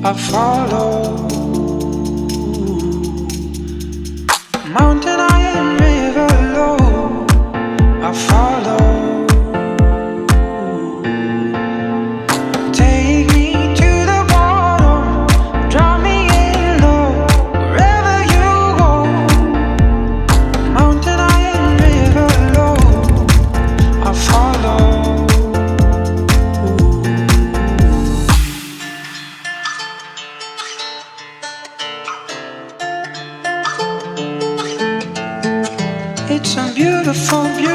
I follow. Mountain high and river low, I follow. Take me to the bottom, drop me in low, wherever you go. Mountain high and river low, I follow. It's a beautiful, beautiful